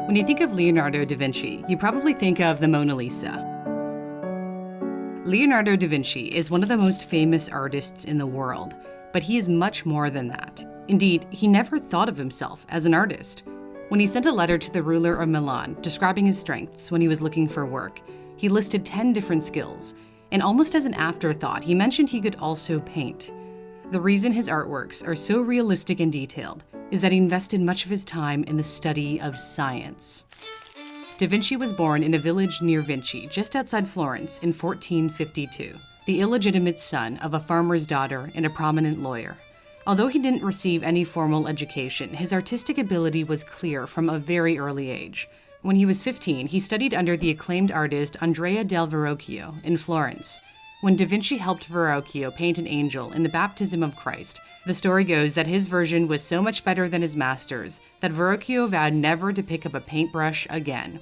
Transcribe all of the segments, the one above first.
When you think of Leonardo da Vinci, you probably think of the Mona Lisa. Leonardo da Vinci is one of the most famous artists in the world, but he is much more than that. Indeed, he never thought of himself as an artist. When he sent a letter to the ruler of Milan describing his strengths when he was looking for work, he listed 10 different skills, and almost as an afterthought, he mentioned he could also paint. The reason his artworks are so realistic and detailed is that he invested much of his time in the study of science. Da Vinci was born in a village near Vinci, just outside Florence, in 1452, the illegitimate son of a farmer's daughter and a prominent lawyer. Although he didn't receive any formal education, his artistic ability was clear from a very early age. When he was 15, he studied under the acclaimed artist Andrea del Verrocchio in Florence. When Da Vinci helped Verrocchio paint an angel in the baptism of Christ, the story goes that his version was so much better than his master's that Verrocchio vowed never to pick up a paintbrush again.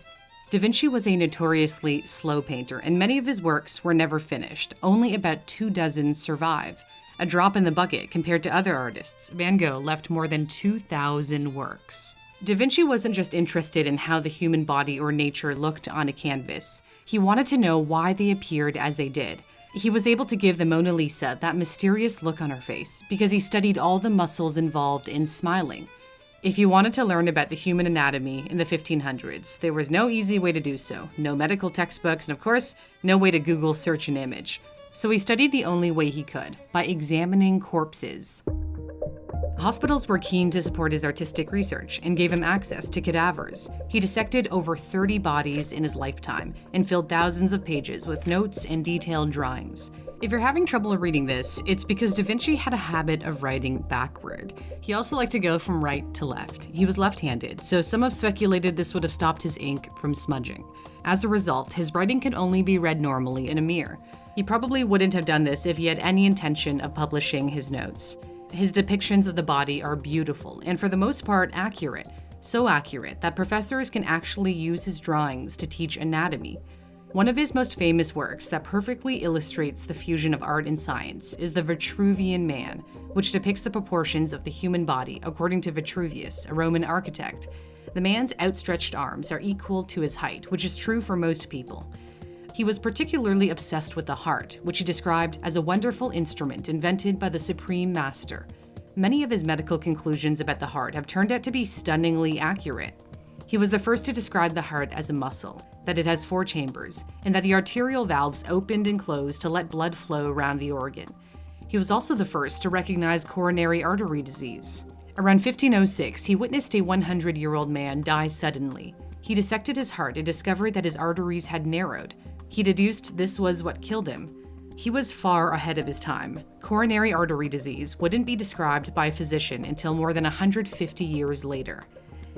Da Vinci was a notoriously slow painter, and many of his works were never finished. Only about 24 survive. A drop in the bucket compared to other artists. Van Gogh left more than 2,000 works. Da Vinci wasn't just interested in how the human body or nature looked on a canvas. He wanted to know why they appeared as they did. He was able to give the Mona Lisa that mysterious look on her face because he studied all the muscles involved in smiling. If you wanted to learn about the human anatomy in the 1500s, there was no easy way to do so. No medical textbooks, and of course, no way to Google search an image. So he studied the only way he could, by examining corpses. Hospitals were keen to support his artistic research and gave him access to cadavers. He dissected over 30 bodies in his lifetime and filled thousands of pages with notes and detailed drawings. If you're having trouble reading this, it's because Da Vinci had a habit of writing backward. He also liked to go from right to left. He was left-handed, so some have speculated this would have stopped his ink from smudging. As a result, his writing can only be read normally in a mirror. He probably wouldn't have done this if he had any intention of publishing his notes. His depictions of the body are beautiful and for the most part accurate, so accurate that professors can actually use his drawings to teach anatomy. One of his most famous works that perfectly illustrates the fusion of art and science is the Vitruvian Man, which depicts the proportions of the human body according to Vitruvius, a Roman architect. The man's outstretched arms are equal to his height, which is true for most people. He was particularly obsessed with the heart, which he described as a wonderful instrument invented by the Supreme Master. Many of his medical conclusions about the heart have turned out to be stunningly accurate. He was the first to describe the heart as a muscle, that it has 4 chambers, and that the arterial valves opened and closed to let blood flow around the organ. He was also the first to recognize coronary artery disease. Around 1506, he witnessed a 100-year-old man die suddenly. He dissected his heart and discovered that his arteries had narrowed. He deduced this was what killed him. He was far ahead of his time. Coronary artery disease wouldn't be described by a physician until more than 150 years later.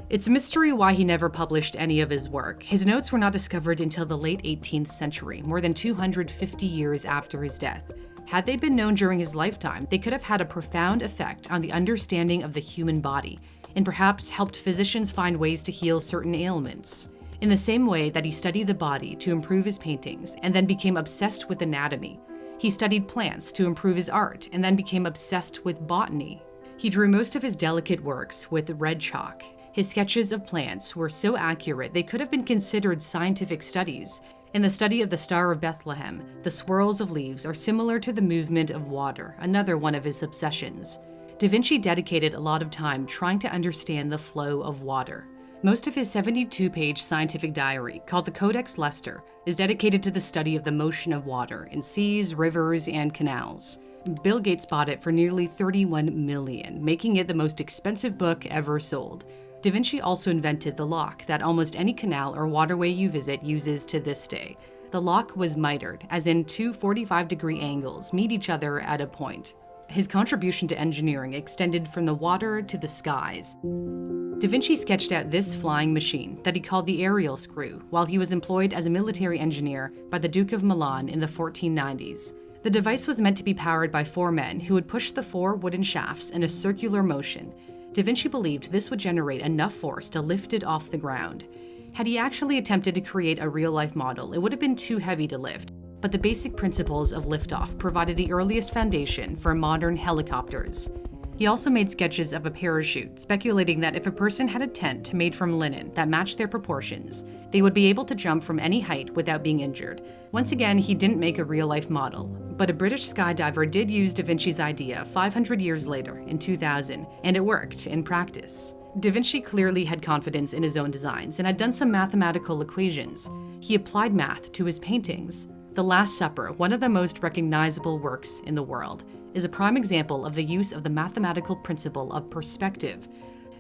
It's a mystery why he never published any of his work. His notes were not discovered until the late 18th century, more than 250 years after his death. Had they been known during his lifetime, they could have had a profound effect on the understanding of the human body, and perhaps helped physicians find ways to heal certain ailments. In the same way that he studied the body to improve his paintings and then became obsessed with anatomy, he studied plants to improve his art and then became obsessed with botany. He drew most of his delicate works with red chalk. His sketches of plants were so accurate they could have been considered scientific studies. In the study of the Star of Bethlehem, the swirls of leaves are similar to the movement of water, another one of his obsessions. Da Vinci dedicated a lot of time trying to understand the flow of water. Most of his 72-page scientific diary, called the Codex Leicester, is dedicated to the study of the motion of water in seas, rivers, and canals. Bill Gates bought it for nearly $31 million, making it the most expensive book ever sold. Da Vinci also invented the lock that almost any canal or waterway you visit uses to this day. The lock was mitered, as in 2 45-degree angles meet each other at a point. His contribution to engineering extended from the water to the skies. Da Vinci sketched out this flying machine that he called the aerial screw while he was employed as a military engineer by the Duke of Milan in the 1490s. The device was meant to be powered by 4 men who would push the 4 wooden shafts in a circular motion. Da Vinci believed this would generate enough force to lift it off the ground. Had he actually attempted to create a real-life model, it would have been too heavy to lift, but the basic principles of liftoff provided the earliest foundation for modern helicopters. He also made sketches of a parachute, speculating that if a person had a tent made from linen that matched their proportions, they would be able to jump from any height without being injured. Once again, he didn't make a real-life model, but a British skydiver did use Da Vinci's idea 500 years later, in 2000, and it worked in practice. Da Vinci clearly had confidence in his own designs and had done some mathematical equations. He applied math to his paintings. The Last Supper, one of the most recognizable works in the world, is a prime example of the use of the mathematical principle of perspective.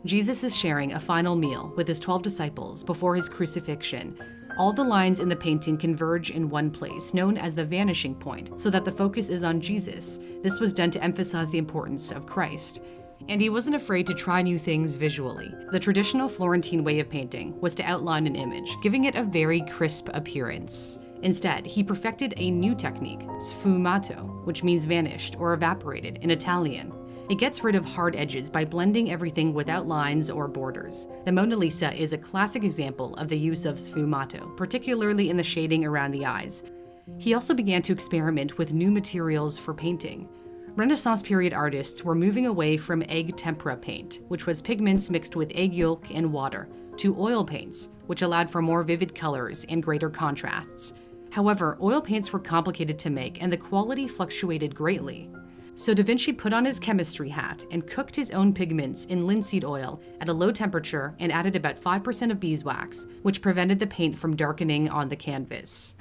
Jesus is sharing a final meal with his 12 disciples before his crucifixion. All the lines in the painting converge in one place, known as the vanishing point, so that the focus is on Jesus. This was done to emphasize the importance of Christ. And he wasn't afraid to try new things visually. The traditional Florentine way of painting was to outline an image, giving it a very crisp appearance. Instead, he perfected a new technique, sfumato, which means vanished or evaporated in Italian. It gets rid of hard edges by blending everything without lines or borders. The Mona Lisa is a classic example of the use of sfumato, particularly in the shading around the eyes. He also began to experiment with new materials for painting. Renaissance period artists were moving away from egg tempera paint, which was pigments mixed with egg yolk and water, to oil paints, which allowed for more vivid colors and greater contrasts. However, oil paints were complicated to make and the quality fluctuated greatly. So Da Vinci put on his chemistry hat and cooked his own pigments in linseed oil at a low temperature and added about 5% of beeswax, which prevented the paint from darkening on the canvas.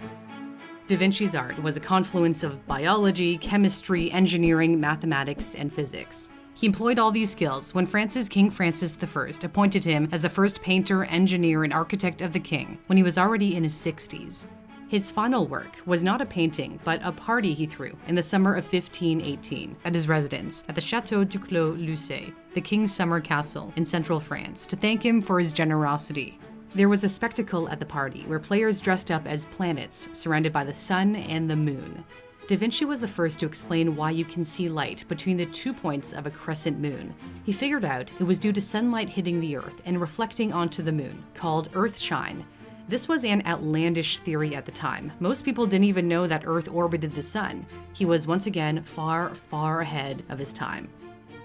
Da Vinci's art was a confluence of biology, chemistry, engineering, mathematics, and physics. He employed all these skills when King Francis I appointed him as the first painter, engineer, and architect of the king when he was already in his 60s. His final work was not a painting, but a party he threw in the summer of 1518 at his residence at the Château du Clos Lucé, the king's summer castle in central France, to thank him for his generosity. There was a spectacle at the party where players dressed up as planets surrounded by the sun and the moon. Da Vinci was the first to explain why you can see light between the 2 points of a crescent moon. He figured out it was due to sunlight hitting the Earth and reflecting onto the moon, called Earthshine. This was an outlandish theory at the time. Most people didn't even know that Earth orbited the sun. He was once again far, far ahead of his time.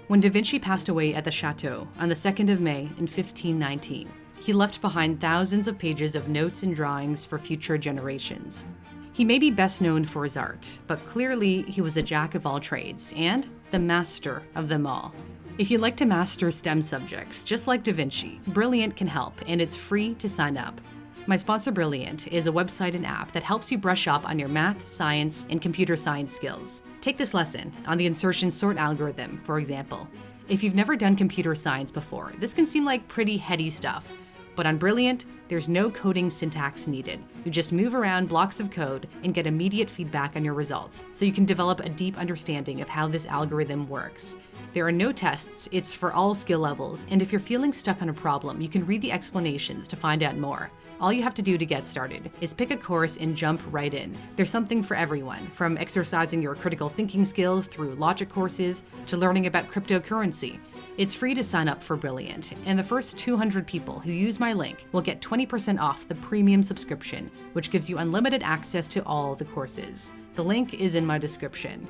When Da Vinci passed away at the Chateau on the 2nd of May in 1519, he left behind thousands of pages of notes and drawings for future generations. He may be best known for his art, but clearly he was a jack of all trades and the master of them all. If you'd like to master STEM subjects, just like Da Vinci, Brilliant can help, and it's free to sign up. My sponsor, Brilliant, is a website and app that helps you brush up on your math, science, and computer science skills. Take this lesson on the insertion sort algorithm, for example. If you've never done computer science before, this can seem like pretty heady stuff. But on Brilliant, there's no coding syntax needed. You just move around blocks of code and get immediate feedback on your results, so you can develop a deep understanding of how this algorithm works. There are no tests, it's for all skill levels, and if you're feeling stuck on a problem, you can read the explanations to find out more. All you have to do to get started is pick a course and jump right in. There's something for everyone, from exercising your critical thinking skills through logic courses to learning about cryptocurrency. It's free to sign up for Brilliant, and the first 200 people who use my link will get 20% off the premium subscription, which gives you unlimited access to all the courses. The link is in my description.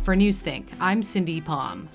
For Newsthink, I'm Cindy Palm.